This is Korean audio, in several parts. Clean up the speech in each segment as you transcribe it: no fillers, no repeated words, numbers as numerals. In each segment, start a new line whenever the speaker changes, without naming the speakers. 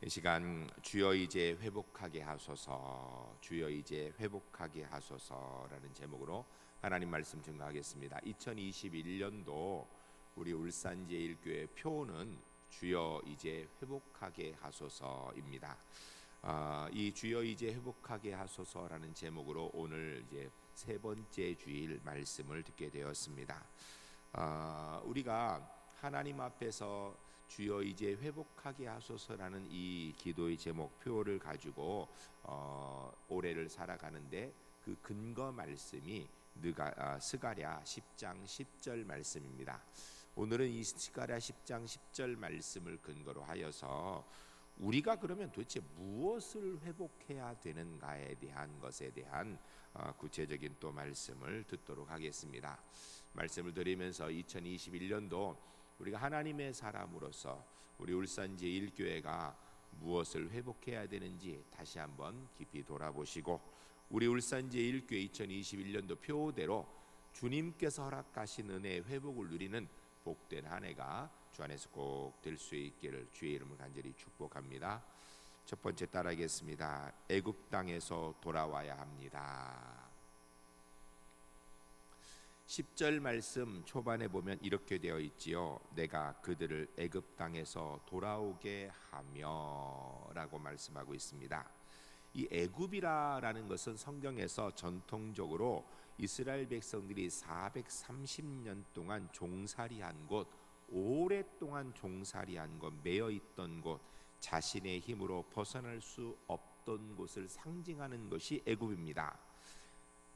이 시간 주여 이제 회복하게 하소서, 주여 이제 회복하게 하소서라는 제목으로 하나님 말씀 증거하겠습니다. 2021년도 우리 울산제일교회 표는 주여 이제 회복하게 하소서입니다. 이 주여 이제 회복하게 하소서라는 제목으로 오늘 이제 세 번째 주일 말씀을 듣게 되었습니다. 우리가 하나님 앞에서 주여 이제 회복하게 하소서라는 이 기도의 제목 표를 가지고 올해를 살아가는데 그 근거 말씀이 스가랴 10장 10절 말씀입니다. 오늘은 이 스가랴 10장 10절 말씀을 근거로 하여서 우리가 그러면 도대체 무엇을 회복해야 되는가에 대한 것에 대한 구체적인 또 말씀을 듣도록 하겠습니다. 말씀을 드리면서 2021년도 우리가 하나님의 사람으로서 우리 울산제일교회가 무엇을 회복해야 되는지 다시 한번 깊이 돌아보시고 우리 울산제일교회 2021년도 표대로 주님께서 허락하신 은혜의 회복을 누리는 복된 한 해가 주 안에서 꼭 될 수 있기를 주의 이름을 간절히 축복합니다. 첫 번째 따라하겠습니다. 애굽 땅에서 돌아와야 합니다. 10절 말씀 초반에 보면 이렇게 되어 있지요. 내가 그들을 애굽 땅에서 돌아오게 하며 라고 말씀하고 있습니다. 이 애굽이라는 것은 성경에서 전통적으로 이스라엘 백성들이 430년 동안 종살이한 곳, 오랫동안 종살이한 곳, 매여 있던 곳, 자신의 힘으로 벗어날 수 없던 곳을 상징하는 것이 애굽입니다.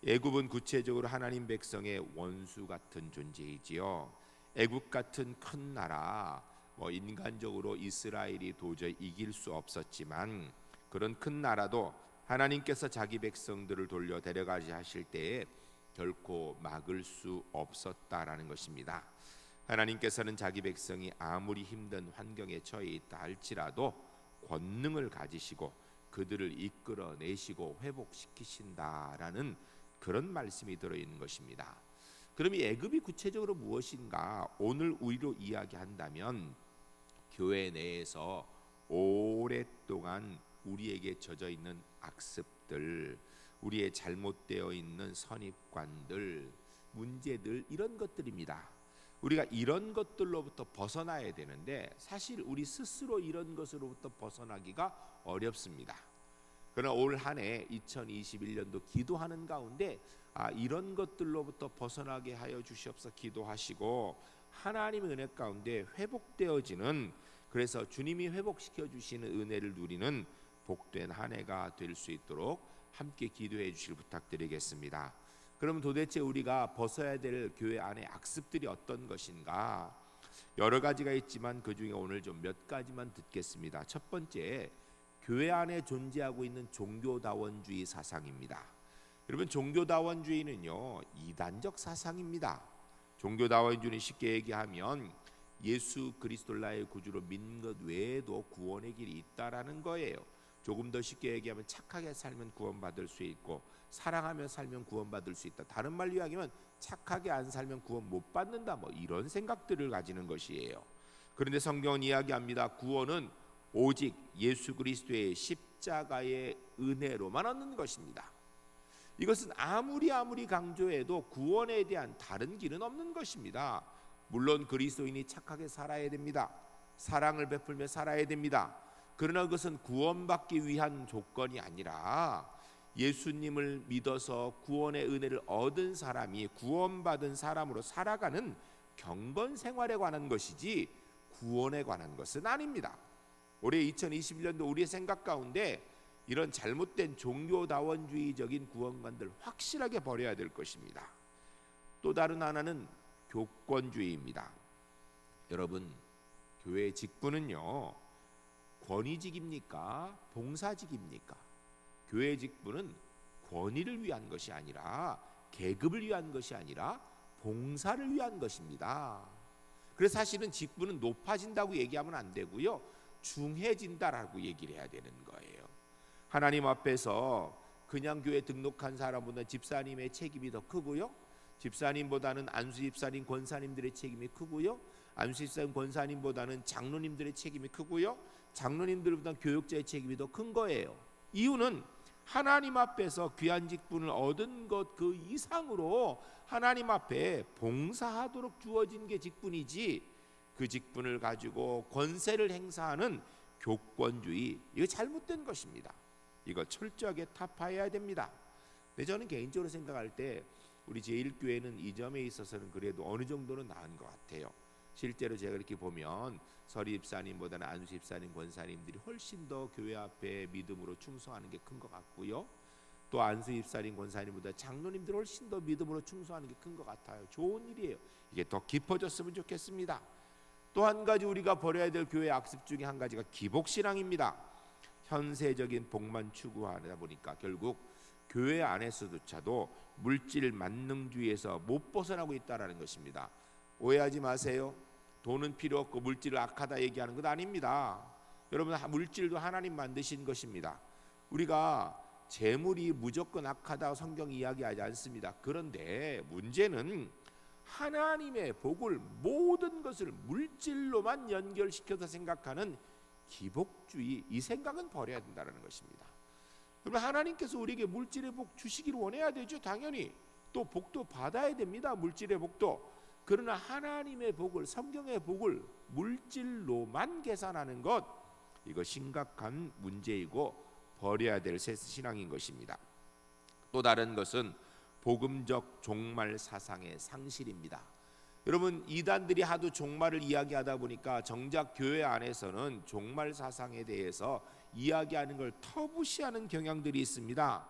애굽은 구체적으로 하나님 백성의 원수 같은 존재이지요. 애굽 같은 큰 나라, 인간적으로 이스라엘이 도저히 이길 수 없었지만 그런 큰 나라도 하나님께서 자기 백성들을 돌려 데려가지 하실 때에 결코 막을 수 없었다라는 것입니다. 하나님께서는 자기 백성이 아무리 힘든 환경에 처해 있다 할지라도 권능을 가지시고 그들을 이끌어내시고 회복시키신다라는 그런 말씀이 들어있는 것입니다. 그럼 이 애굽이 구체적으로 무엇인가? 오늘 우리로 이야기한다면 교회 내에서 오랫동안 우리에게 젖어 있는 악습들, 우리의 잘못되어 있는 선입관들, 문제들, 이런 것들입니다. 우리가 이런 것들로부터 벗어나야 되는데 사실 우리 스스로 이런 것으로부터 벗어나기가 어렵습니다. 그러나 올 한 해 2021년도 기도하는 가운데 이런 것들로부터 벗어나게 하여 주시옵소서 기도하시고 하나님의 은혜 가운데 회복되어지는, 그래서 주님이 회복시켜 주시는 은혜를 누리는 복된 한 해가 될 수 있도록 함께 기도해 주시길 부탁드리겠습니다. 그럼 도대체 우리가 벗어야 될 교회 안의 악습들이 어떤 것인가? 여러 가지가 있지만 그 중에 오늘 좀 몇 가지만 듣겠습니다. 첫 번째, 교회 안에 존재하고 있는 종교다원주의 사상입니다. 여러분, 종교다원주의는요 이단적 사상입니다. 종교다원주의는 쉽게 얘기하면 예수 그리스도를 나의 구주로 믿는 것 외에도 구원의 길이 있다라는 거예요. 조금 더 쉽게 얘기하면 착하게 살면 구원받을 수 있고 사랑하며 살면 구원받을 수 있다. 다른 말로 이야기하면 착하게 안 살면 구원 못 받는다, 이런 생각들을 가지는 것이에요. 그런데 성경은 이야기합니다. 구원은 오직 예수 그리스도의 십자가의 은혜로만 얻는 것입니다. 이것은 아무리 강조해도 구원에 대한 다른 길은 없는 것입니다. 물론 그리스도인이 착하게 살아야 됩니다. 사랑을 베풀며 살아야 됩니다. 그러나 그것은 구원받기 위한 조건이 아니라 예수님을 믿어서 구원의 은혜를 얻은 사람이 구원받은 사람으로 살아가는 경건 생활에 관한 것이지 구원에 관한 것은 아닙니다. 올해 2021년도 우리의 생각 가운데 이런 잘못된 종교다원주의적인 구원관들 확실하게 버려야 될 것입니다. 또 다른 하나는 교권주의입니다. 여러분, 교회 직분은요 권위직입니까? 봉사직입니까? 교회 직분은 권위를 위한 것이 아니라, 계급을 위한 것이 아니라 봉사를 위한 것입니다. 그래서 사실은 직분은 높아진다고 얘기하면 안 되고요, 중해진다라고 얘기를 해야 되는 거예요. 하나님 앞에서 그냥 교회 등록한 사람보다 집사님의 책임이 더 크고요, 집사님보다는 안수집사님 권사님들의 책임이 크고요, 안수집사님 권사님보다는 장로님들의 책임이 크고요, 장로님들보다 교육자의 책임이 더 큰 거예요. 이유는 하나님 앞에서 귀한 직분을 얻은 것 그 이상으로 하나님 앞에 봉사하도록 주어진 게 직분이지, 그 직분을 가지고 권세를 행사하는 교권주의, 이거 잘못된 것입니다. 이거 철저하게 타파해야 됩니다. 근데 저는 개인적으로 생각할 때 우리 제1교회는 이 점에 있어서는 그래도 어느 정도는 나은 것 같아요. 실제로 제가 이렇게 보면 서리 집사님보다는 안수 집사님, 권사님들이 훨씬 더 교회 앞에 믿음으로 충성하는 게 큰 것 같고요. 또 안수 집사님, 권사님보다 장로님들 훨씬 더 믿음으로 충성하는 게 큰 것 같아요. 좋은 일이에요. 이게 더 깊어졌으면 좋겠습니다. 또 한 가지 우리가 버려야 될 교회 악습 중에 한 가지가 기복신앙입니다. 현세적인 복만 추구하다 보니까 결국 교회 안에서조차도 물질 만능주의에서 못 벗어나고 있다는 것입니다. 오해하지 마세요. 돈은 필요 없고 물질을 악하다 얘기하는 것 아닙니다. 여러분, 물질도 하나님 만드신 것입니다. 우리가 재물이 무조건 악하다 성경 이야기하지 않습니다. 그런데 문제는 하나님의 복을, 모든 것을 물질로만 연결시켜서 생각하는 기복주의, 이 생각은 버려야 된다는 것입니다. 여러분, 하나님께서 우리에게 물질의 복 주시기를 원해야 되죠. 당연히 또 복도 받아야 됩니다. 물질의 복도. 그러나 하나님의 복을, 성경의 복을 물질로만 계산하는 것, 이거 심각한 문제이고 버려야 될 신앙인 것입니다. 또 다른 것은 복음적 종말 사상의 상실입니다. 여러분, 이단들이 하도 종말을 이야기하다 보니까 정작 교회 안에서는 종말 사상에 대해서 이야기하는 걸 터부시하는 경향들이 있습니다.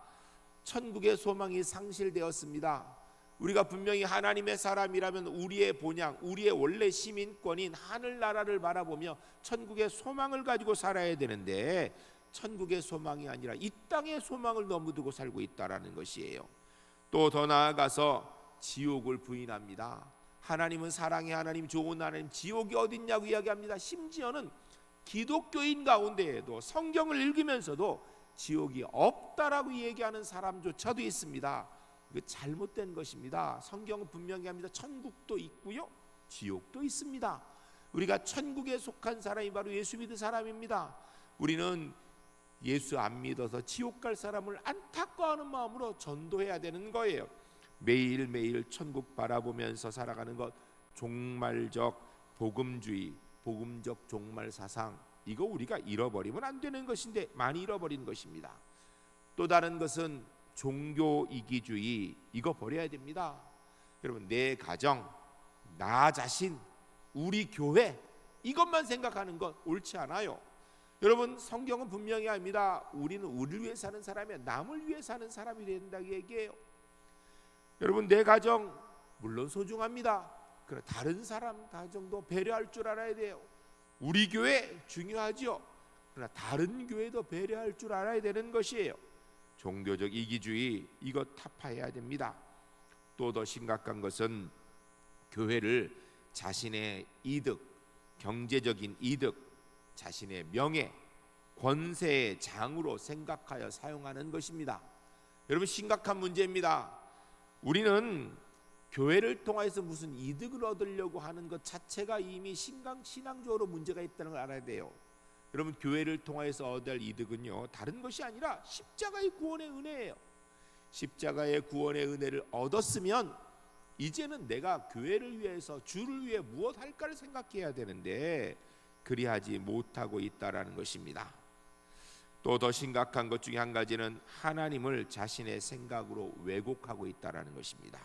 천국의 소망이 상실되었습니다. 우리가 분명히 하나님의 사람이라면 우리의 본향, 우리의 원래 시민권인 하늘나라를 바라보며 천국의 소망을 가지고 살아야 되는데, 천국의 소망이 아니라 이 땅의 소망을 너무 두고 살고 있다라는 것이에요. 또 더 나아가서 지옥을 부인합니다. 하나님은 사랑의 하나님, 좋은 하나님, 지옥이 어딨냐고 이야기합니다. 심지어는 기독교인 가운데에도 성경을 읽으면서도 지옥이 없다라고 얘기하는 사람조차도 있습니다. 이거 잘못된 것입니다. 성경은 분명히 합니다. 천국도 있고요, 지옥도 있습니다. 우리가 천국에 속한 사람이 바로 예수 믿은 사람입니다. 우리는 예수 안 믿어서 지옥 갈 사람을 안타까워하는 마음으로 전도해야 되는 거예요. 매일매일 천국 바라보면서 살아가는 것, 종말적 복음주의, 복음적 종말 사상, 이거 우리가 잃어버리면 안 되는 것인데 많이 잃어버린 것입니다. 또 다른 것은 종교 이기주의, 이거 버려야 됩니다. 여러분, 내 가정, 나 자신, 우리 교회, 이것만 생각하는 것 옳지 않아요. 여러분, 성경은 분명히 합니다. 우리는 우리를 위해 사는 사람이야, 남을 위해 사는 사람이 된다고 얘기해요. 여러분, 내 가정 물론 소중합니다. 그러나 다른 사람 가정도 배려할 줄 알아야 돼요. 우리 교회 중요하지요. 그러나 다른 교회도 배려할 줄 알아야 되는 것이에요. 종교적 이기주의, 이거 타파해야 됩니다. 또 더 심각한 것은 교회를 자신의 이득, 경제적인 이득, 자신의 명예, 권세의 장으로 생각하여 사용하는 것입니다. 여러분, 심각한 문제입니다. 우리는 교회를 통해서 무슨 이득을 얻으려고 하는 것 자체가 이미 신앙적으로 문제가 있다는 걸 알아야 돼요. 여러분, 교회를 통해서 얻을 이득은요, 다른 것이 아니라 십자가의 구원의 은혜예요. 십자가의 구원의 은혜를 얻었으면 이제는 내가 교회를 위해서, 주를 위해 무엇 할까를 생각해야 되는데 그리하지 못하고 있다라는 것입니다. 또 더 심각한 것 중에 한 가지는 하나님을 자신의 생각으로 왜곡하고 있다라는 것입니다.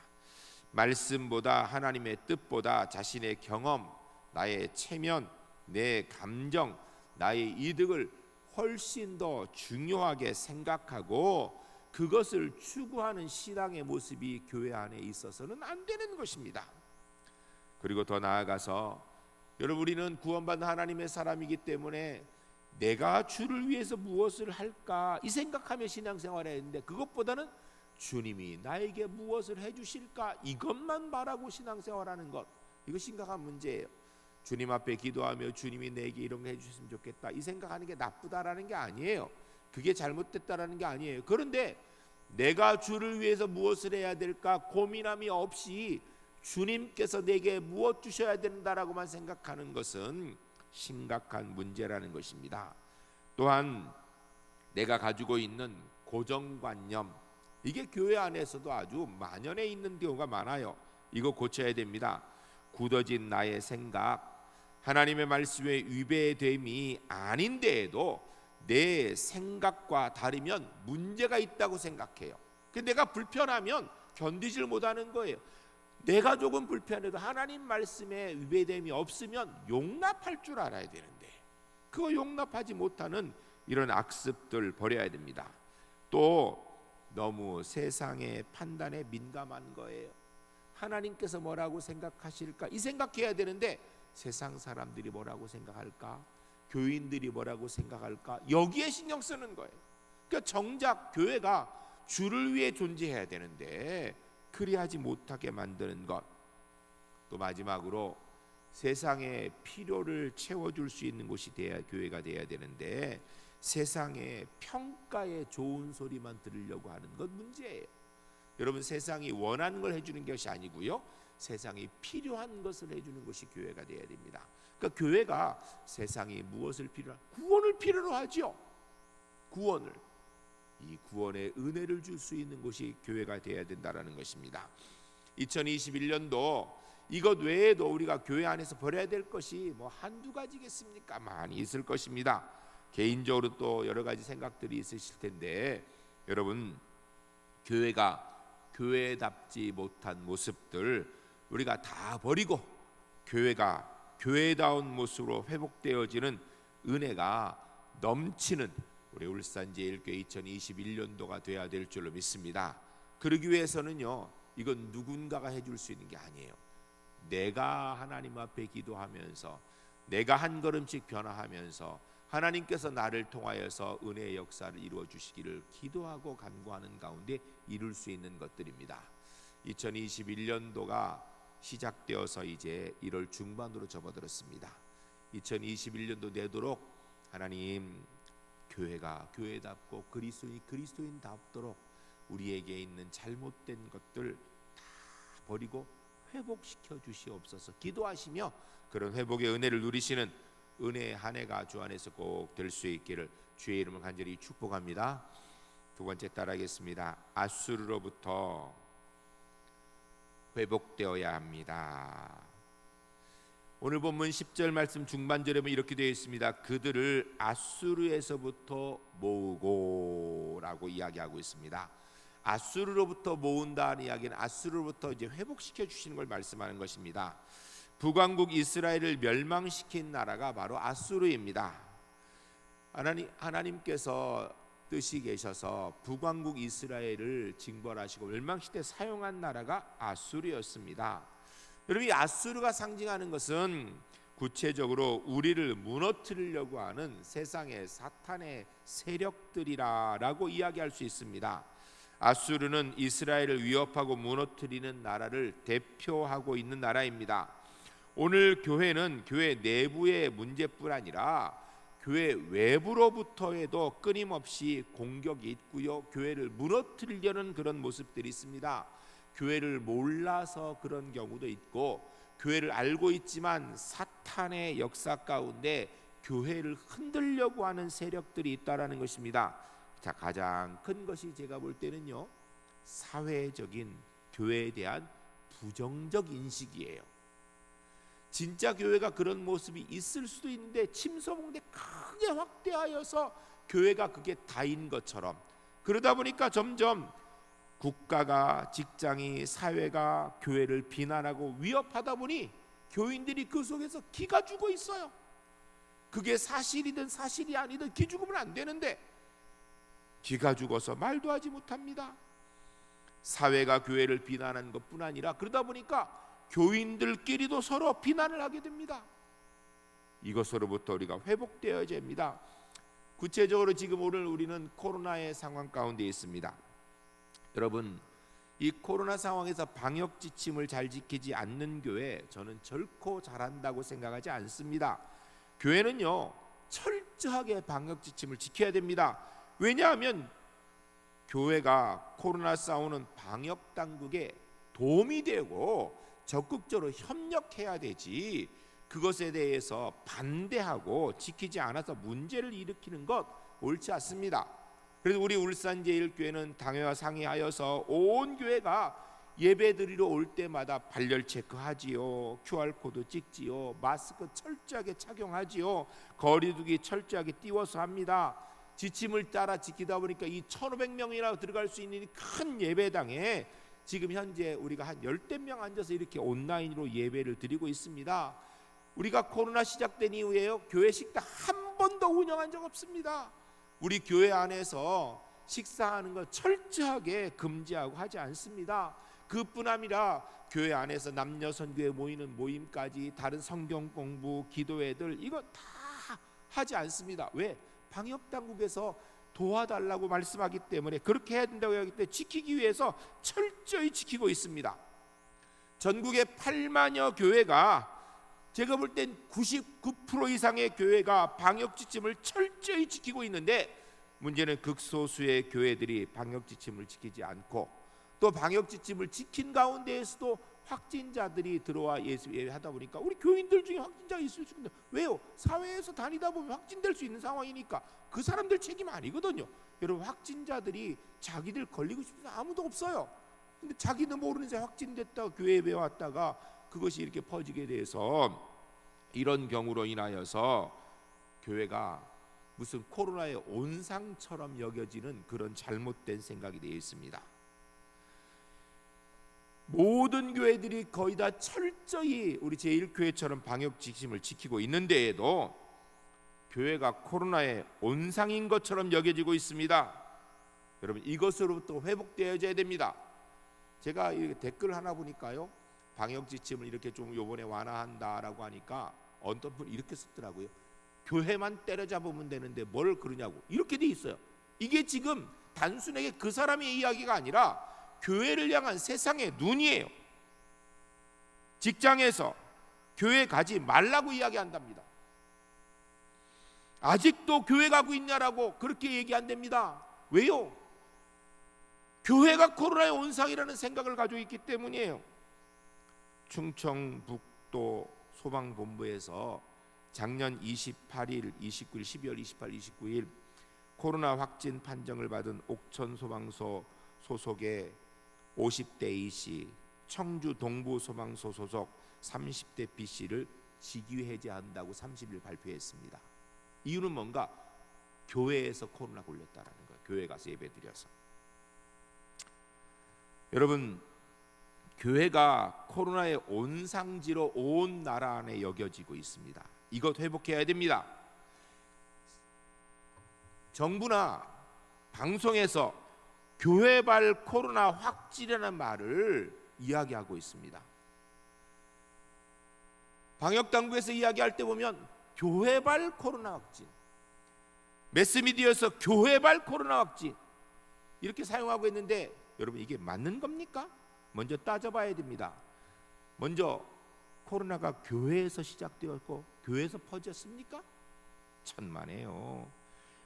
말씀보다, 하나님의 뜻보다 자신의 경험, 나의 체면, 내 감정, 나의 이득을 훨씬 더 중요하게 생각하고 그것을 추구하는 신앙의 모습이 교회 안에 있어서는 안 되는 것입니다. 그리고 더 나아가서 여러분, 우리는 구원받은 하나님의 사람이기 때문에 내가 주를 위해서 무엇을 할까 이 생각하며 신앙생활을 했는데, 그것보다는 주님이 나에게 무엇을 해주실까 이것만 바라고 신앙생활하는 것, 이거 심각한 문제예요. 주님 앞에 기도하며 주님이 내게 이런 거 해주셨으면 좋겠다 이 생각하는 게 나쁘다라는 게 아니에요. 그게 잘못됐다라는 게 아니에요. 그런데 내가 주를 위해서 무엇을 해야 될까 고민함이 없이 주님께서 내게 무엇 주셔야 된다라고만 생각하는 것은 심각한 문제라는 것입니다. 또한 내가 가지고 있는 고정관념, 이게 교회 안에서도 아주 만연해 있는 경우가 많아요. 이거 고쳐야 됩니다. 굳어진 나의 생각, 하나님의 말씀에 위배됨이 아닌데에도 내 생각과 다르면 문제가 있다고 생각해요. 내가 불편하면 견디질 못하는 거예요. 내가 조금 불편해도 하나님 말씀에 위배됨이 없으면 용납할 줄 알아야 되는데 그거 용납하지 못하는 이런 악습들 버려야 됩니다. 또 너무 세상의 판단에 민감한 거예요. 하나님께서 뭐라고 생각하실까 이 생각해야 되는데 세상 사람들이 뭐라고 생각할까, 교인들이 뭐라고 생각할까, 여기에 신경 쓰는 거예요. 그러니까 정작 교회가 주를 위해 존재해야 되는데 그리하지 못하게 만드는 것. 또 마지막으로 세상의 필요를 채워줄 수 있는 곳이 돼야 교회가 돼야 되는데 세상의 평가에 좋은 소리만 들으려고 하는 것 문제예요. 여러분, 세상이 원하는 걸 해주는 것이 아니고요, 세상이 필요한 것을 해주는 것이 교회가 돼야 됩니다. 그러니까 교회가 세상이 무엇을 구원을 필요로 하죠. 구원을, 이 구원의 은혜를 줄 수 있는 곳이 교회가 돼야 된다라는 것입니다. 2021년도 이것 외에도 우리가 교회 안에서 버려야 될 것이 뭐 한두 가지겠습니까? 많이 있을 것입니다. 개인적으로 또 여러 가지 생각들이 있으실 텐데 여러분, 교회가 교회답지 못한 모습들 우리가 다 버리고 교회가 교회다운 모습으로 회복되어지는 은혜가 넘치는 우리 울산제일교회 2021년도가 돼야 될 줄로 믿습니다. 그러기 위해서는요, 이건 누군가가 해줄 수 있는 게 아니에요. 내가 하나님 앞에 기도하면서 내가 한 걸음씩 변화하면서 하나님께서 나를 통하여서 은혜의 역사를 이루어 주시기를 기도하고 간구하는 가운데 이룰 수 있는 것들입니다. 2021년도가 시작되어서 이제 1월 중반으로 접어들었습니다. 2021년도 되도록 하나님, 교회가 교회답고 그리스도인이 그리스도인답도록 우리에게 있는 잘못된 것들 다 버리고 회복시켜 주시옵소서 기도하시며 그런 회복의 은혜를 누리시는 은혜의 한 해가 주 안에서 꼭 될 수 있기를 주의 이름을 간절히 축복합니다. 두 번째 따라하겠습니다. 아수르로부터 회복되어야 합니다. 오늘 본문 10절 말씀 중반절에 보면 이렇게 되어 있습니다. 그들을 아수르에서부터 모으고 라고 이야기하고 있습니다. 아수르로부터 모은다는 이야기는 아수르로부터 이제 회복시켜 주시는 걸 말씀하는 것입니다. 북왕국 이스라엘을 멸망시킨 나라가 바로 아수르입니다. 하나님께서 뜻이 계셔서 북왕국 이스라엘을 징벌하시고 멸망시켜 사용한 나라가 아수르였습니다. 여러분, 이 아수르가 상징하는 것은 구체적으로 우리를 무너뜨리려고 하는 세상의 사탄의 세력들이라고 이야기할 수 있습니다. 아수르는 이스라엘을 위협하고 무너뜨리는 나라를 대표하고 있는 나라입니다. 오늘 교회는 교회 내부의 문제뿐 아니라 교회 외부로부터에도 끊임없이 공격이 있고요, 교회를 무너뜨리려는 그런 모습들이 있습니다. 교회를 몰라서 그런 경우도 있고 교회를 알고 있지만 사탄의 역사 가운데 교회를 흔들려고 하는 세력들이 있다라는 것입니다. 자, 가장 큰 것이 제가 볼 때는요, 사회적인 교회에 대한 부정적 인식이에요. 진짜 교회가 그런 모습이 있을 수도 있는데 침소봉대 크게 확대하여서 교회가 그게 다인 것처럼, 그러다 보니까 점점 국가가, 직장이, 사회가 교회를 비난하고 위협하다 보니 교인들이 그 속에서 기가 죽어 있어요. 그게 사실이든 사실이 아니든 기 죽으면 안 되는데 기가 죽어서 말도 하지 못합니다. 사회가 교회를 비난하는 것뿐 아니라 그러다 보니까 교인들끼리도 서로 비난을 하게 됩니다. 이것으로부터 우리가 회복되어야 됩니다. 구체적으로 지금 오늘 우리는 코로나의 상황 가운데 있습니다. 여러분, 이 코로나 상황에서 방역 지침을 잘 지키지 않는 교회, 저는 결코 잘한다고 생각하지 않습니다. 교회는요, 철저하게 방역 지침을 지켜야 됩니다. 왜냐하면 교회가 코로나 싸우는 방역 당국에 도움이 되고 적극적으로 협력해야 되지, 그것에 대해서 반대하고 지키지 않아서 문제를 일으키는 것 옳지 않습니다. 그래서 우리 울산제일교회는 당회와 상의하여서 온 교회가 예배드리러 올 때마다 발열 체크하지요, QR코드 찍지요, 마스크 철저하게 착용하지요, 거리두기 철저하게 띄워서 합니다. 지침을 따라 지키다 보니까 이 1,500명이나 들어갈 수 있는 큰 예배당에 지금 현재 우리가 한 10대 명 앉아서 이렇게 온라인으로 예배를 드리고 있습니다. 우리가 코로나 시작된 이후에요, 교회 식당 한 번도 운영한 적 없습니다. 우리 교회 안에서 식사하는 거 철저하게 금지하고 하지 않습니다. 그뿐 아니라 교회 안에서 남녀 선교회 모이는 모임까지 다른 성경 공부, 기도회들 이거 다 하지 않습니다. 왜? 방역 당국에서 도와달라고 말씀하기 때문에 그렇게 해야 된다고 하기 때문에 지키기 위해서 철저히 지키고 있습니다. 전국의 8만여 교회가, 제가 볼 땐 99% 이상의 교회가 방역 지침을 철저히 지키고 있는데, 문제는 극소수의 교회들이 방역 지침을 지키지 않고 또 방역 지침을 지킨 가운데에서도 확진자들이 들어와 예수 예배하다 보니까 우리 교인들 중에 확진자가 있을 수 있는데, 왜요? 사회에서 다니다 보면 확진될 수 있는 상황이니까 그 사람들 책임 아니거든요. 여러분, 확진자들이 자기들 걸리고 싶은 아무도 없어요. 근데 자기도 모르는 사이 확진됐다가 교회 예배 왔다가 그것이 이렇게 퍼지게 돼서 이런 경우로 인하여서 교회가 무슨 코로나의 온상처럼 여겨지는 그런 잘못된 생각이 되어 있습니다. 모든 교회들이 거의 다 철저히 우리 제1교회처럼 방역 지침을 지키고 있는데에도 교회가 코로나의 온상인 것처럼 여겨지고 있습니다. 여러분, 이것으로부터 회복되어야 됩니다. 제가 이렇게 댓글 하나 보니까요, 방역 지침을 이렇게 좀 요번에 완화한다라고 하니까 어떤 분이 이렇게 썼더라고요. 교회만 때려잡으면 되는데 뭘 그러냐고, 이렇게 돼 있어요. 이게 지금 단순하게 그 사람의 이야기가 아니라 교회를 향한 세상의 눈이에요. 직장에서 교회 가지 말라고 이야기한답니다. 아직도 교회 가고 있냐라고 그렇게 얘기한답니다. 왜요? 교회가 코로나의 온상이라는 생각을 가지고 있기 때문이에요. 충청북도 소방본부에서 작년 28일, 29일, 12월 28일, 29일 코로나 확진 판정을 받은 옥천소방서 소속의 50대 A씨, 청주 동부소방서 소속 30대 B씨를 직위 해제한다고 30일 발표했습니다. 이유는 뭔가? 교회에서 코로나 걸렸다라는 거예요. 교회 가서 예배드려서. 여러분, 교회가 코로나의 온상지로 온 나라 안에 여겨지고 있습니다. 이것 회복해야 됩니다. 정부나 방송에서 교회발 코로나 확진이라는 말을 이야기하고 있습니다. 방역당국에서 이야기할 때 보면 교회발 코로나 확진, 매스미디어에서 교회발 코로나 확진 이렇게 사용하고 있는데, 여러분, 이게 맞는 겁니까? 먼저 따져봐야 됩니다. 먼저 코로나가 교회에서 시작되었고 교회에서 퍼졌습니까? 천만에요.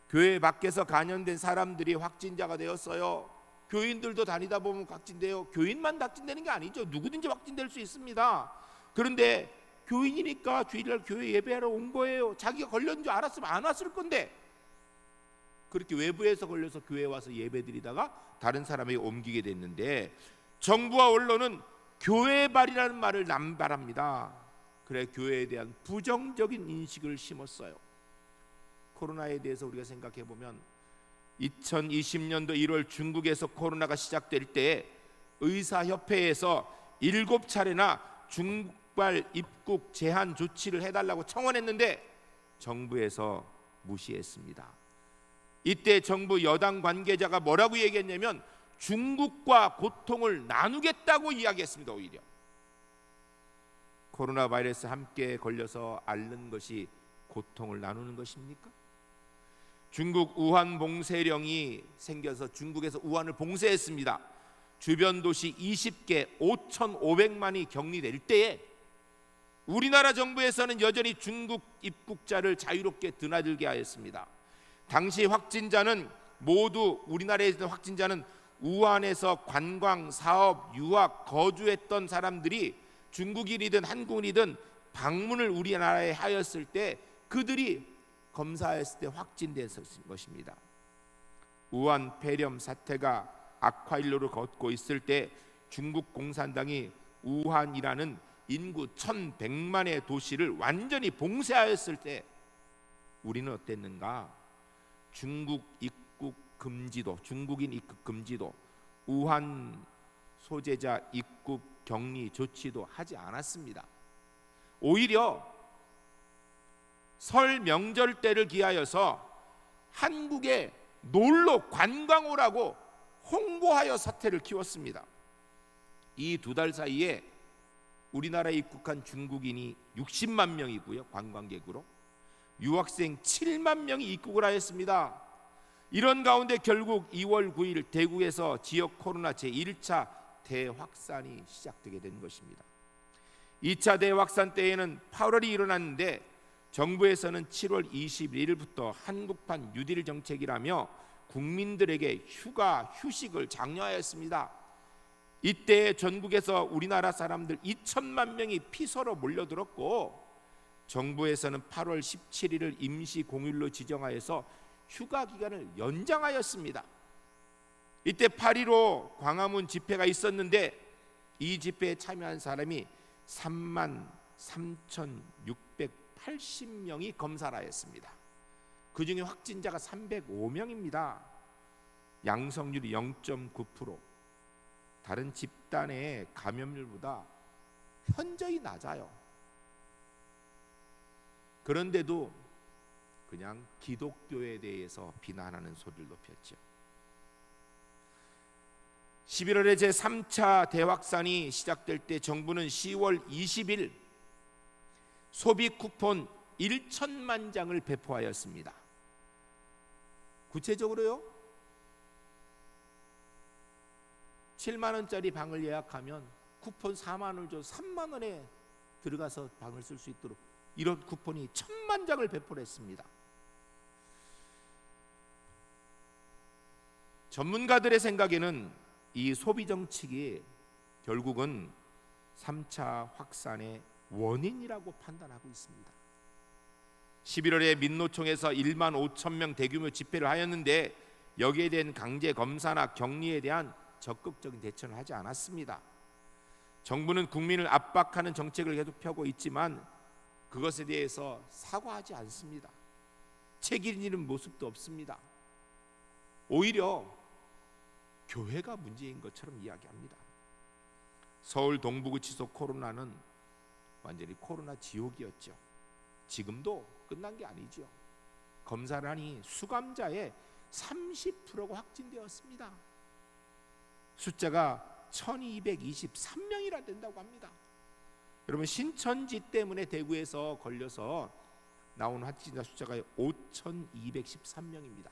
교회 밖에서 감염된 사람들이 확진자가 되었어요. 교인들도 다니다 보면 확진돼요. 교인만 확진되는 게 아니죠. 누구든지 확진될 수 있습니다. 그런데 교인이니까 주일날 교회 예배하러 온 거예요. 자기가 걸렸는 줄 알았으면 안 왔을 건데, 그렇게 외부에서 걸려서 교회에 와서 예배드리다가 다른 사람에게 옮기게 됐는데, 정부와 언론은 교회발이라는 말을 남발합니다. 그래 교회에 대한 부정적인 인식을 심었어요. 코로나에 대해서 우리가 생각해 보면 2020년도 1월 중국에서 코로나가 시작될 때 의사협회에서 7차례나 중국발 입국 제한 조치를 해달라고 청원했는데 정부에서 무시했습니다. 이때 정부 여당 관계자가 뭐라고 얘기했냐면 중국과 고통을 나누겠다고 이야기했습니다. 오히려 코로나 바이러스 함께 걸려서 앓는 것이 고통을 나누는 것입니까? 중국 우한 봉쇄령이 생겨서 중국에서 우한을 봉쇄했습니다. 주변 도시 20개 5,500만이 격리될 때에 우리나라 정부에서는 여전히 중국 입국자를 자유롭게 드나들게 하였습니다. 당시 확진자는 모두, 우리나라에 있는 확진자는 우한에서 관광, 사업, 유학, 거주했던 사람들이 중국인이든 한국인이든 방문을 우리나라에 하였을 때 그들이 검사했을 때 확진된 것입니다. 우한 폐렴 사태가 악화일로를 걷고 있을 때 중국 공산당이 우한이라는 인구 1100만의 도시를 완전히 봉쇄하였을 때 우리는 어땠는가? 중국인 입국 금지도, 우한 소재자 입국 격리 조치도 하지 않았습니다. 오히려 설 명절 때를 기하여서 한국에 놀러 관광 오라고 홍보하여 사태를 키웠습니다. 이 2달 사이에 우리나라에 입국한 중국인이 60만 명이고요. 관광객으로 유학생 7만 명이 입국을 하였습니다. 이런 가운데 결국 2월 9일 대구에서 지역 코로나 제1차 대확산이 시작되게 된 것입니다. 2차 대확산 때에는 8월이 일어났는데 정부에서는 7월 21일부터 한국판 뉴딜 정책이라며 국민들에게 휴식을 장려하였습니다. 이때 전국에서 우리나라 사람들 2천만 명이 피서로 몰려들었고 정부에서는 8월 17일을 임시 공휴일로 지정하여서 휴가 기간을 연장하였습니다. 이때 8.15 광화문 집회가 있었는데 이 집회에 참여한 사람이 33,680명이 검사를 하였습니다. 그 중에 확진자가 305명입니다. 양성률이 0.9%, 다른 집단의 감염률보다 현저히 낮아요. 그런데도 그냥 기독교에 대해서 비난하는 소리를 높였죠. 11월에 제3차 대확산이 시작될 때 정부는 10월 20일 소비 쿠폰 1천만 장을 배포하였습니다. 구체적으로요, 7만 원짜리 방을 예약하면 쿠폰 4만 원을 줘서 3만 원에 들어가서 방을 쓸 수 있도록 이런 쿠폰이 1,000만 장을 배포를 했습니다. 전문가들의 생각에는 이 소비 정책이 결국은 3차 확산의 원인이라고 판단하고 있습니다. 11월에 민노총에서 1만 5천 명 대규모 집회를 하였는데 여기에 대한 강제 검사나 격리에 대한 적극적인 대처는 하지 않았습니다. 정부는 국민을 압박하는 정책을 계속 펴고 있지만 그것에 대해서 사과하지 않습니다. 책임 있는 모습도 없습니다. 오히려 교회가 문제인 것처럼 이야기합니다. 서울 동부구치소 코로나는 완전히 코로나 지옥이었죠. 지금도 끝난 게 아니죠. 검사를 하니 수감자의 30%가 확진되었습니다. 숫자가 1223명이나 된다고 합니다. 여러분, 신천지 때문에 대구에서 걸려서 나온 확진자 숫자가 5213명입니다.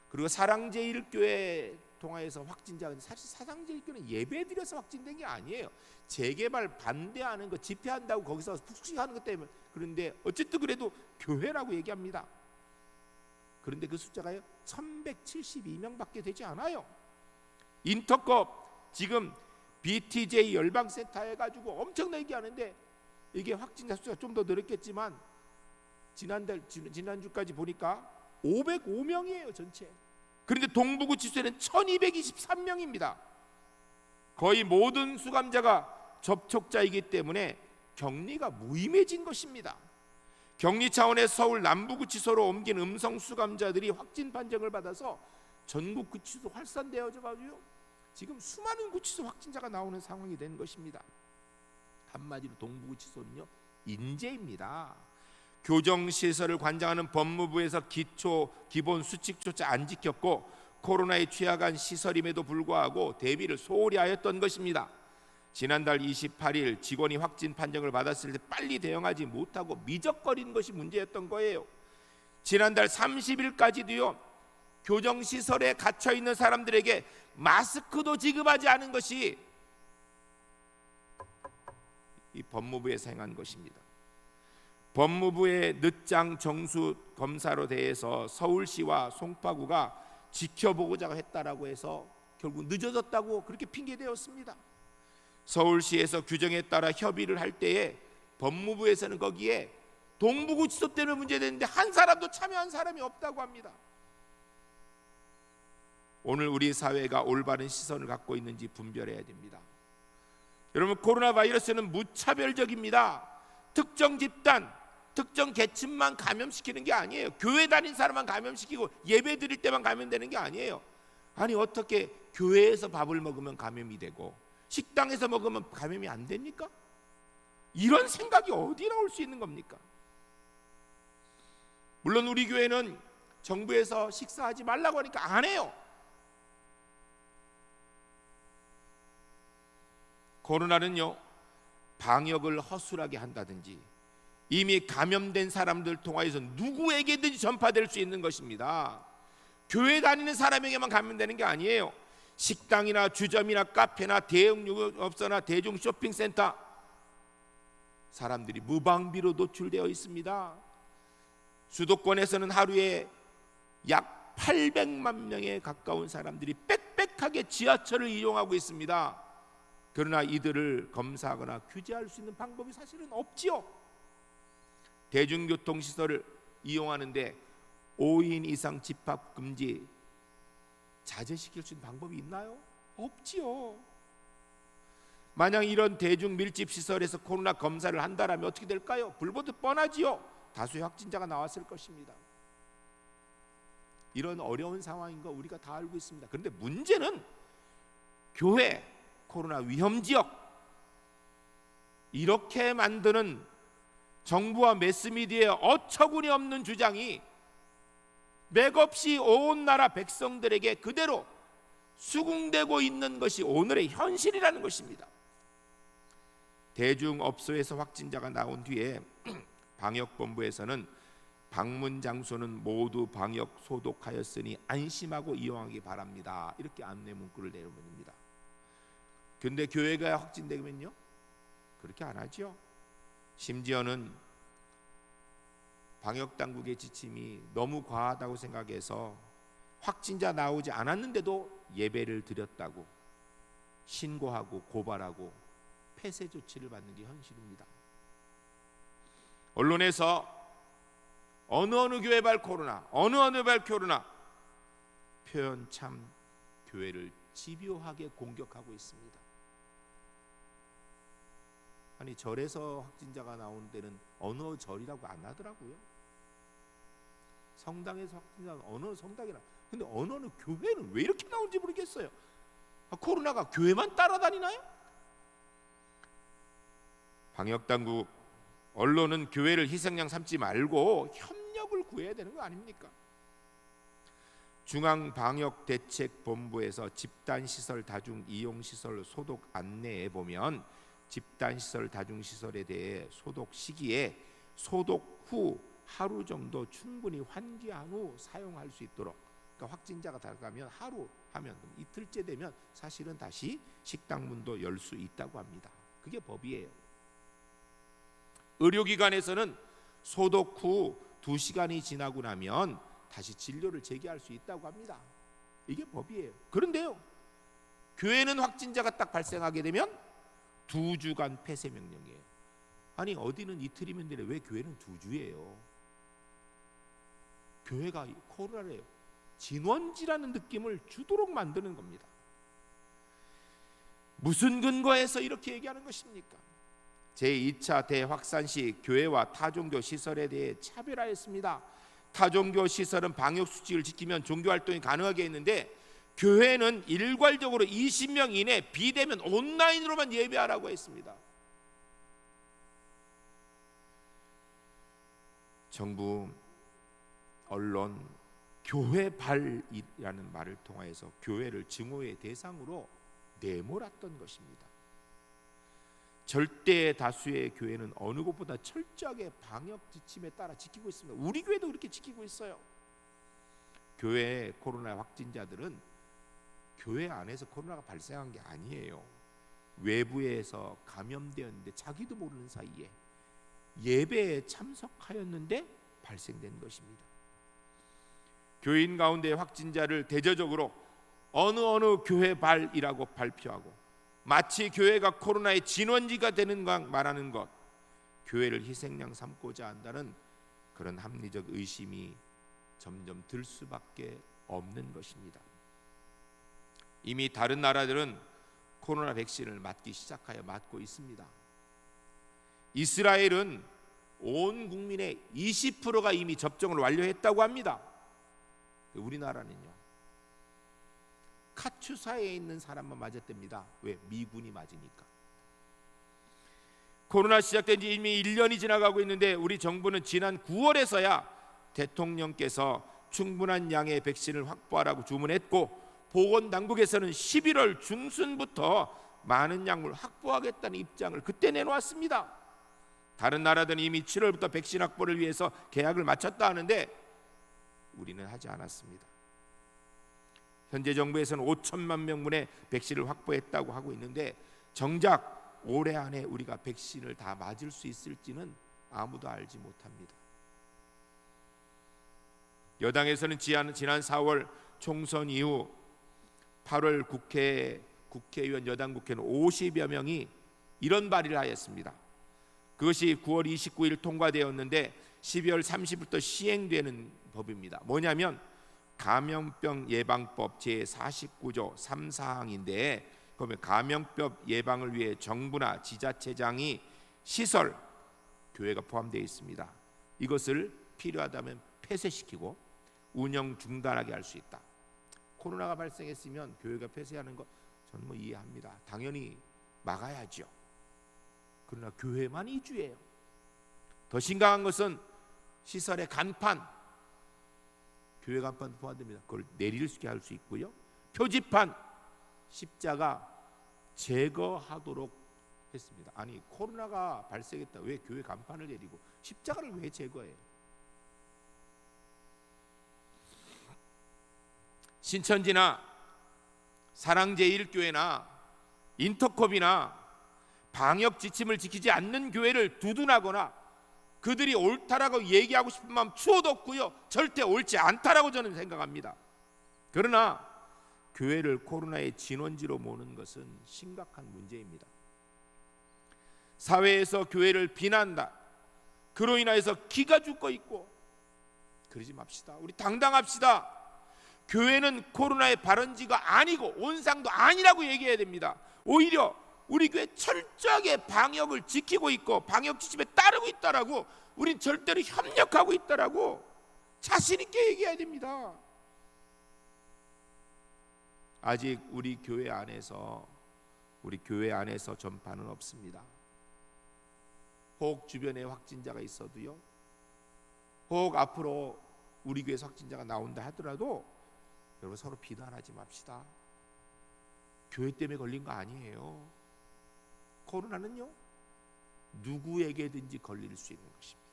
그리고 사랑제일교회 통하여서 확진자가 사실 사랑제일교회는 예배드려서 확진된 게 아니에요. 재개발 반대하는 거 집회한다고 거기서 푹식하는 것 때문에. 그런데 어쨌든 그래도 교회라고 얘기합니다. 그런데 그 숫자가요 1172명밖에 되지 않아요. 인터컵 지금 BTJ 열방센터 해가지고 엄청나게 얘기하는데 이게 확진자 숫자가 좀 더 늘었겠지만 지난주까지 보니까 505명이에요 전체. 그런데 동부구치소에는 1223명입니다. 거의 모든 수감자가 접촉자이기 때문에 격리가 무의미해진 것입니다. 격리 차원에서 서울 남부구치소로 옮긴 음성 수감자들이 확진 판정을 받아서 전국 구치소 활산되어져 가지고 지금 수많은 구치소 확진자가 나오는 상황이 된 것입니다. 한마디로 동부구치소는요 인재입니다. 교정시설을 관장하는 법무부에서 기본 수칙조차 안 지켰고 코로나에 취약한 시설임에도 불구하고 대비를 소홀히 하였던 것입니다. 지난달 28일 직원이 확진 판정을 받았을 때 빨리 대응하지 못하고 미적거린 것이 문제였던 거예요. 지난달 30일까지도요 교정시설에 갇혀있는 사람들에게 마스크도 지급하지 않은 것이 이 법무부에서 행한 것입니다. 법무부의 늦장 정수 검사로 대해서 서울시와 송파구가 지켜보고자 했다라고 해서 결국 늦어졌다고 그렇게 핑계대었습니다. 서울시에서 규정에 따라 협의를 할 때에 법무부에서는 거기에 동부구치소 때문에 문제되는데 한 사람도 참여한 사람이 없다고 합니다. 오늘 우리 사회가 올바른 시선을 갖고 있는지 분별해야 됩니다. 여러분, 코로나 바이러스는 무차별적입니다. 특정 집단, 특정 계층만 감염시키는 게 아니에요. 교회 다닌 사람만 감염시키고 예배 드릴 때만 감염되는 게 아니에요. 아니, 어떻게 교회에서 밥을 먹으면 감염이 되고 식당에서 먹으면 감염이 안 됩니까? 이런 생각이 어디 나올 수 있는 겁니까? 물론 우리 교회는 정부에서 식사하지 말라고 하니까 안 해요. 코로나는요, 방역을 허술하게 한다든지 이미 감염된 사람들 통하여서 누구에게든지 전파될 수 있는 것입니다. 교회 다니는 사람에게만 감염되는 게 아니에요. 식당이나 주점이나 카페나 대형 유흥업소나 대중 쇼핑센터, 사람들이 무방비로 노출되어 있습니다. 수도권에서는 하루에 약 800만 명에 가까운 사람들이 빽빽하게 지하철을 이용하고 있습니다. 그러나 이들을 검사하거나 규제할 수 있는 방법이 사실은 없지요. 대중교통시설을 이용하는데 5인 이상 집합 금지 자제시킬 수 있는 방법이 있나요? 없지요. 만약 이런 대중 밀집 시설에서 코로나 검사를 한다라면 어떻게 될까요? 불보듯 뻔하지요. 다수의 확진자가 나왔을 것입니다. 이런 어려운 상황인 거 우리가 다 알고 있습니다. 그런데 문제는 교회, 코로나 위험지역, 이렇게 만드는 정부와 매스미디어의 어처구니 없는 주장이 맥없이 온 나라 백성들에게 그대로 수긍되고 있는 것이 오늘의 현실이라는 것입니다. 대중업소에서 확진자가 나온 뒤에 방역본부에서는 방문 장소는 모두 방역 소독하였으니 안심하고 이용하기 바랍니다, 이렇게 안내 문구를 내려봅니다. 그런데 교회가 확진되면요, 그렇게 안 하죠. 심지어는 방역당국의 지침이 너무 과하다고 생각해서 확진자 나오지 않았는데도 예배를 드렸다고 신고하고 고발하고 폐쇄 조치를 받는 게 현실입니다. 언론에서 어느 교회발 코로나, 어느 발 코로나, 표현 참 교회를 집요하게 공격하고 있습니다. 아니, 절에서 확진자가 나오는 데는 어느 절이라고 안 하더라고요. 성당에서 확진자가 어느 성당이라. 근데 어느 교회는 왜 이렇게 나오는지 모르겠어요. 코로나가 교회만 따라다니나요? 방역당국, 언론은 교회를 희생양 삼지 말고 협력을 구해야 되는 거 아닙니까? 중앙방역대책본부에서 집단시설, 다중이용시설 소독 안내에 보면 집단시설, 다중시설에 대해 소독 시기에 소독 후 하루 정도 충분히 환기한 후 사용할 수 있도록, 그러니까 확진자가 들어가면 하루 하면 이틀째 되면 사실은 다시 식당 문도 열 수 있다고 합니다. 그게 법이에요. 의료기관에서는 소독 후 2시간이 지나고 나면 다시 진료를 재개할 수 있다고 합니다. 이게 법이에요. 그런데요, 교회는 확진자가 딱 발생하게 되면 2주간 폐쇄 명령이에요. 아니, 어디는 이틀이면 되는데 왜 교회는 2주예요? 교회가 코로나래요. 진원지라는 느낌을 주도록 만드는 겁니다. 무슨 근거에서 이렇게 얘기하는 것입니까? 제2차 대확산 시 교회와 타종교 시설에 대해 차별화했습니다. 타종교 시설은 방역 수칙을 지키면 종교 활동이 가능하게 했는데 교회는 일괄적으로 20명 이내, 비대면 온라인으로만 예배하라고 했습니다. 정부, 언론, 교회발이라는 말을 통하여서 교회를 증오의 대상으로 내몰았던 것입니다. 절대 다수의 교회는 어느 곳보다 철저하게 방역 지침에 따라 지키고 있습니다. 우리 교회도 그렇게 지키고 있어요. 교회 코로나 확진자들은 교회 안에서 코로나가 발생한 게 아니에요. 외부에서 감염되었는데 자기도 모르는 사이에 예배에 참석하였는데 발생된 것입니다. 교인 가운데 확진자를 대조적으로 어느 교회발이라고 발표하고 마치 교회가 코로나의 진원지가 되는 것 말하는 것, 교회를 희생양 삼고자 한다는 그런 합리적 의심이 점점 들 수밖에 없는 것입니다. 이미 다른 나라들은 코로나 백신을 맞기 시작하여 맞고 있습니다. 이스라엘은 온 국민의 20%가 이미 접종을 완료했다고 합니다. 우리나라는요, 카투사에 있는 사람만 맞았답니다. 왜? 미군이 맞으니까. 코로나 시작된 지 이미 1년이 지나가고 있는데 우리 정부는 지난 9월에서야 대통령께서 충분한 양의 백신을 확보하라고 주문했고, 보건당국에서는 11월 중순부터 많은 양을 확보하겠다는 입장을 그때 내놓았습니다. 다른 나라들은 이미 7월부터 백신 확보를 위해서 계약을 마쳤다 하는데 우리는 하지 않았습니다. 현재 정부에서는 5천만 명분의 백신을 확보했다고 하고 있는데 정작 올해 안에 우리가 백신을 다 맞을 수 있을지는 아무도 알지 못합니다. 여당에서는 지난 4월 총선 이후 8월 국회의원 여당 국회는 50여 명이 이런 발의를 하였습니다. 그것이 9월 29일 통과되었는데 12월 30일부터 시행되는 법입니다. 뭐냐면 감염병 예방법 제49조 3사항인데, 그러면 감염병 예방을 위해 정부나 지자체장이 시설, 교회가 포함되어 있습니다. 이것을 필요하다면 폐쇄시키고 운영 중단하게 할 수 있다. 코로나가 발생했으면 교회가 폐쇄하는 거 저는 이해합니다. 당연히 막아야죠. 그러나 교회만 이주예요. 더 심각한 것은 시설의 간판, 교회 간판 포함됩니다. 그걸 내릴 수 있게 할 수 있고요. 표지판, 십자가 제거하도록 했습니다. 아니, 코로나가 발생했다 왜 교회 간판을 내리고 십자가를 왜 제거해요? 신천지나 사랑제일교회나 인터컵이나 방역 지침을 지키지 않는 교회를 두둔하거나 그들이 옳다라고 얘기하고 싶은 마음 추호도 없고요, 절대 옳지 않다라고 저는 생각합니다. 그러나 교회를 코로나의 진원지로 모는 것은 심각한 문제입니다. 사회에서 교회를 비난한다, 그로 인하여서 기가 죽고 있고, 그러지 맙시다. 우리 당당합시다. 교회는 코로나의 발원지가 아니고 온상도 아니라고 얘기해야 됩니다. 오히려 우리 교회 철저하게 방역을 지키고 있고 방역 지침에 따르고 있다라고, 우린 절대로 협력하고 있다라고 자신 있게 얘기해야 됩니다. 아직 우리 교회 안에서 전파는 없습니다. 혹 주변에 확진자가 있어도요, 혹 앞으로 우리 교회에서 확진자가 나온다 하더라도 여러분 서로 비난하지 맙시다. 교회 때문에 걸린 거 아니에요. 코로나는요, 누구에게든지 걸릴 수 있는 것입니다.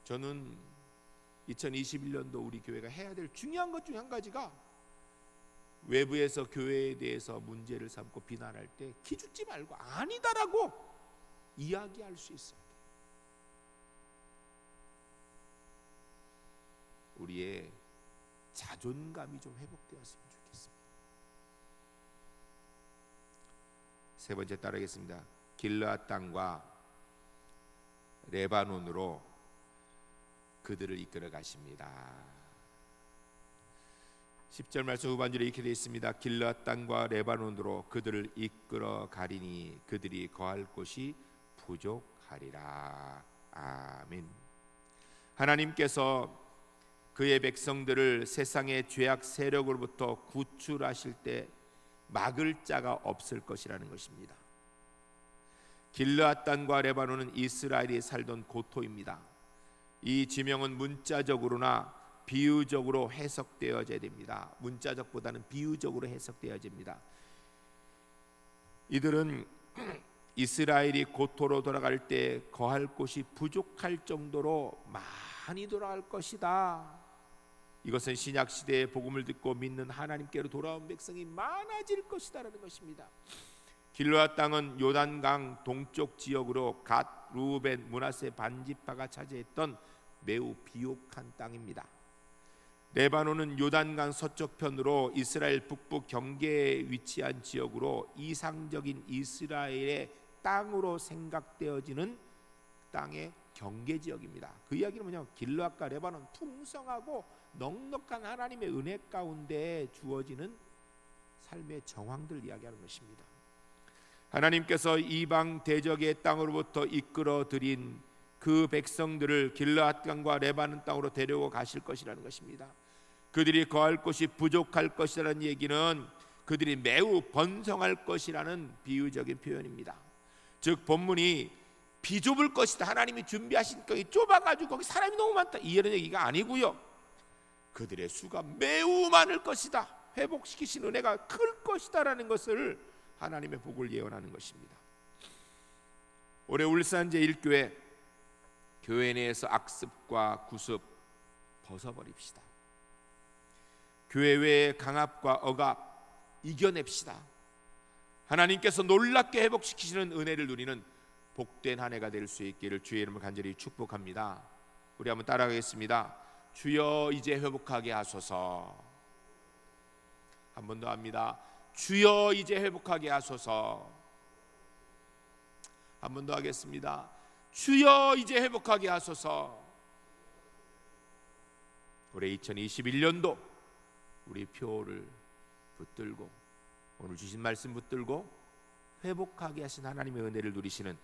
저는 2021년도 우리 교회가 해야 될 중요한 것 중 한 가지가 외부에서 교회에 대해서 문제를 삼고 비난할 때 기죽지 말고 아니다라고 이야기할 수 있어야 돼요. 우리의 자존감이 좀 회복되었으면 좋겠습니다. 세 번째 따르겠습니다. 길르앗 땅과 레바논으로 그들을 이끌어 가십니다. 10절 말씀 후반절에 이렇게 되어 있습니다. 길르앗 땅과 레바논으로 그들을 이끌어 가리니 그들이 거할 곳이 부족하리라. 아멘. 하나님께서 그의 백성들을 세상의 죄악 세력으로부터 구출하실 때 막을 자가 없을 것이라는 것입니다. 길르앗 땅과 레바논은 이스라엘이 살던 고토입니다. 이 지명은 문자적으로나 비유적으로 해석되어져야 됩니다. 문자적보다는 비유적으로 해석되어야 됩니다. 이들은 이스라엘이 고토로 돌아갈 때 거할 곳이 부족할 정도로 많이 돌아갈 것이다. 이것은 신약 시대의 복음을 듣고 믿는 하나님께로 돌아온 백성이 많아질 것이다라는 것입니다. 길르앗 땅은 요단강 동쪽 지역으로 갓, 루벤, 므낫세 반지파가 차지했던 매우 비옥한 땅입니다. 레바논은 요단강 서쪽편으로 이스라엘 북부 경계에 위치한 지역으로 이상적인 이스라엘의 땅으로 생각되어지는 땅의 경계 지역입니다. 그 이야기는 뭐냐면 길르앗과 레바논, 풍성하고 넉넉한 하나님의 은혜 가운데 주어지는 삶의 정황들 이야기하는 것입니다. 하나님께서 이방 대적의 땅으로부터 이끌어 들인 그 백성들을 길르앗 강과 레바논 땅으로 데려고 가실 것이라는 것입니다. 그들이 거할 곳이 부족할 것이라는 얘기는 그들이 매우 번성할 것이라는 비유적인 표현입니다. 즉 본문이 비좁을 것이다, 하나님이 준비하신 거기 좁아가지고 거기 사람이 너무 많다, 이런 얘기가 아니고요, 그들의 수가 매우 많을 것이다, 회복시키신 은혜가 클 것이다 라는 것을 하나님의 복을 예언하는 것입니다. 올해 울산 제1교회 교회 내에서 악습과 구습 벗어버립시다. 교회 외의 강압과 억압 이겨냅시다. 하나님께서 놀랍게 회복시키시는 은혜를 누리는 복된 한 해가 될 수 있기를 주의 이름으로 간절히 축복합니다. 우리 한번 따라가겠습니다. 주여 이제 회복하게 하소서. 한 번 더 합니다. 주여 이제 회복하게 하소서. 한 번 더 하겠습니다. 주여 이제 회복하게 하소서. 올해 2021년도 우리 표를 붙들고 오늘 주신 말씀 붙들고 회복하게 하신 하나님의 은혜를 누리시는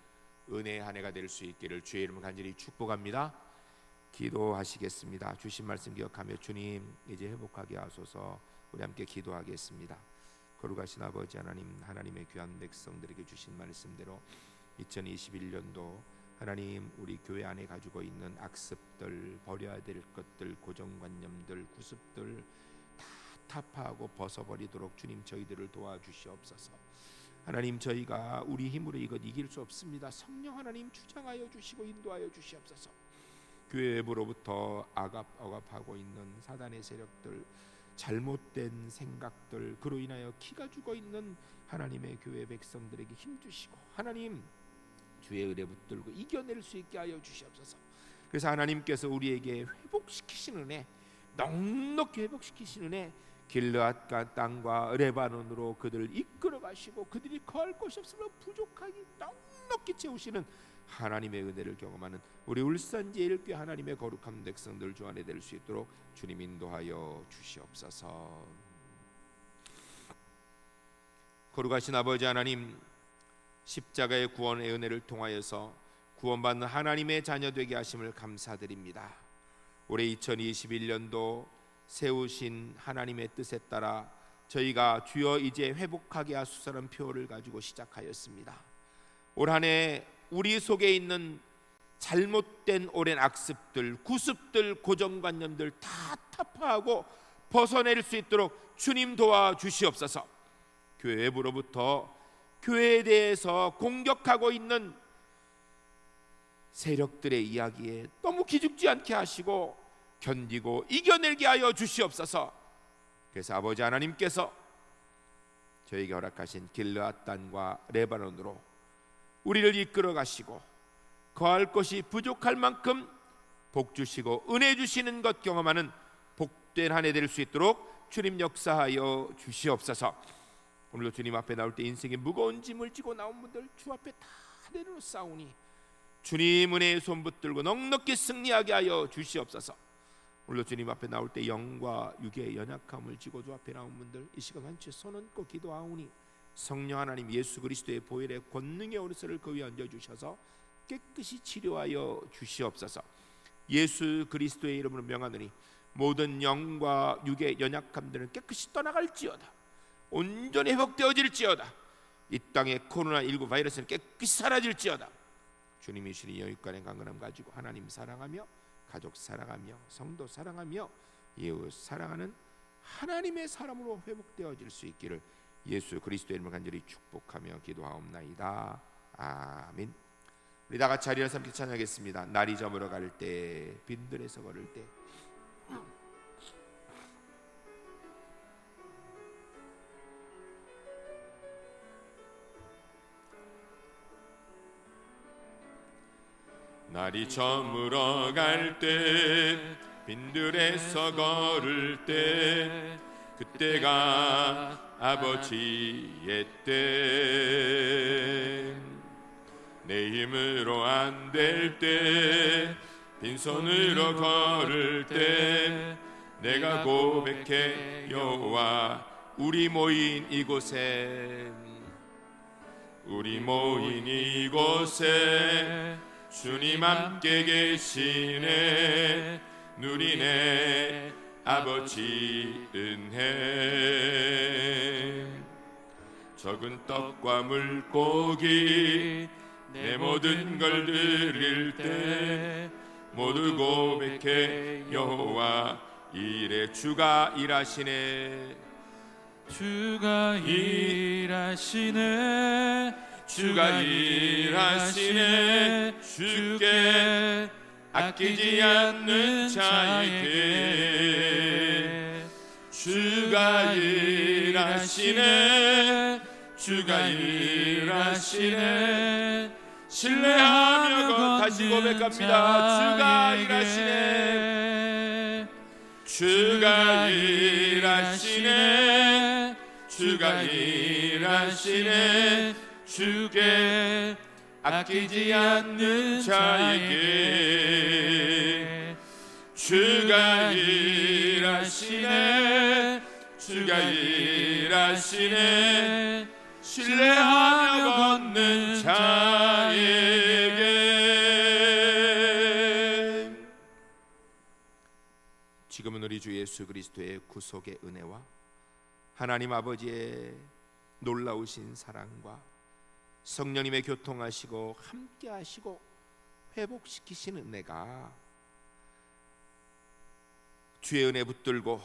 은혜의 한 해가 될 수 있기를 주의 이름으로 간절히 축복합니다. 기도하시겠습니다. 주신 말씀 기억하며 주님 이제 회복하게 하소서. 우리 함께 기도하겠습니다. 거룩하신 아버지 하나님, 하나님의 귀한 백성들에게 주신 말씀대로 2021년도 하나님 우리 교회 안에 가지고 있는 악습들, 버려야 될 것들, 고정관념들, 구습들 다 타파하고 벗어버리도록 주님 저희들을 도와주시옵소서. 하나님 저희가 우리 힘으로 이것 이길 수 없습니다. 성령 하나님 주장하여 주시고 인도하여 주시옵소서. 교회 외부로부터 억압하고 있는 사단의 세력들, 잘못된 생각들, 그로 인하여 기가 죽어 있는 하나님의 교회 백성들에게 힘주시고 하나님 주의 은혜 붙들고 이겨낼 수 있게 하여 주시옵소서. 그래서 하나님께서 우리에게 회복시키시는 은혜, 넉넉히 회복시키시는 은혜, 길르앗과 땅과 레바논으로 그들을 이끌어 가시고 그들이 거할 곳이 없으면 부족하기 넉넉히 채우시는 하나님의 은혜를 경험하는 우리 울산 제1교회 하나님의 거룩한 백성들 주 안에 될 수 있도록 주님 인도하여 주시옵소서. 거룩하신 아버지 하나님, 십자가의 구원의 은혜를 통하여서 구원받는 하나님의 자녀 되게 하심을 감사드립니다. 올해 2021년도 세우신 하나님의 뜻에 따라 저희가 주여 이제 회복하게 하소서라는 표를 가지고 시작하였습니다. 올 한 해 우리 속에 있는 잘못된 오랜 악습들, 구습들, 고정관념들 다 타파하고 벗어낼 수 있도록 주님 도와주시옵소서. 교회 외부로부터 교회에 대해서 공격하고 있는 세력들의 이야기에 너무 기죽지 않게 하시고 견디고 이겨내게 하여 주시옵소서. 그래서 아버지 하나님께서 저에게 허락하신 길르앗 땅과 레바논으로 우리를 이끌어 가시고 거할 것이 부족할 만큼 복 주시고 은혜 주시는 것 경험하는 복된 한 해 될 수 있도록 주님 역사하여 주시옵소서. 오늘도 주님 앞에 나올 때 인생의 무거운 짐을 지고 나온 분들 주 앞에 다 내려놓사오니 주님 은혜의 손 붙들고 넉넉히 승리하게 하여 주시옵소서. 오늘도 주님 앞에 나올 때 영과 육의 연약함을 지고 주 앞에 나온 분들 이 시간 한치 손 얹고 기도하오니 성령 하나님 예수 그리스도의 보혈의 권능의 오른손을 그 위에 얹어주셔서 깨끗이 치료하여 주시옵소서. 예수 그리스도의 이름으로 명하노니 모든 영과 육의 연약함들은 깨끗이 떠나갈지어다. 온전히 회복되어질지어다. 이 땅의 코로나19 바이러스는 깨끗이 사라질지어다. 주님이 주신 여유간의 강건함 가지고 하나님 사랑하며 가족 사랑하며 성도 사랑하며 이웃 사랑하는 하나님의 사람으로 회복되어질 수 있기를 예수 그리스도의 이름으로 간절히 축복하며 기도하옵나이다. 아멘. 우리 다 같이 일어나서 함께 찬양하겠습니다. 날이 저물어 갈 때 빈들에서 걸을 때 날이 저물어 갈 때 빈들에서 걸을 때 그때가 아버지의 때 내 힘으로 안 될 때, 빈손으로 걸을 때 내가 고백해 여호와. 우리 모인 이곳에, 우리 모인 이곳에 주님 함께 계시네. 누리네 아버지 은혜. 적은 떡과 물고기 내 모든 걸 드릴 때 모두 고백해 여호와. 이래 주가 일하시네.
주가 일하시네. 주가 일하시네. 주께 아끼지 않는 자에게. 주가 일하시네. 주가 일하시네. 신뢰하며 다시 고백합니다. 주가 일하시네. 주가 일하시네. 주가 일하시네. 주께 아끼지 않는 자에게. 주가 일하시네. 주가 일하시네. 신뢰하며 걷는 자에게. 지금은 우리 주 예수 그리스도의 구속의 은혜와 하나님 아버지의 놀라우신 사랑과 성령님의 교통하시고 함께하시고 회복시키시는 은혜가 주의 은혜 붙들고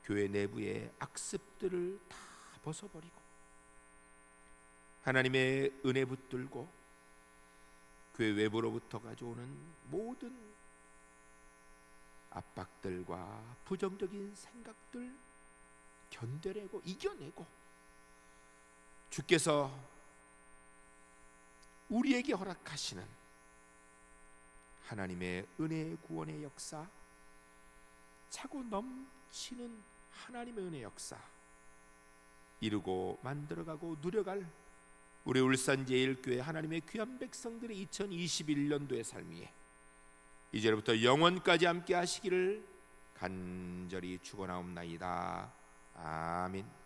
교회 내부의 악습들을 다 벗어버리고 하나님의 은혜 붙들고 교회 외부로부터 가져오는 모든 압박들과 부정적인 생각들 견뎌내고 이겨내고 주께서 우리에게 허락하시는 하나님의 은혜의 구원의 역사, 차고 넘치는 하나님의 은혜의 역사 이루고 만들어가고 누려갈 우리 울산제일교회 하나님의 귀한 백성들의 2021년도의 삶이 이제부터 영원까지 함께 하시기를 간절히 축원하옵나이다. 아멘.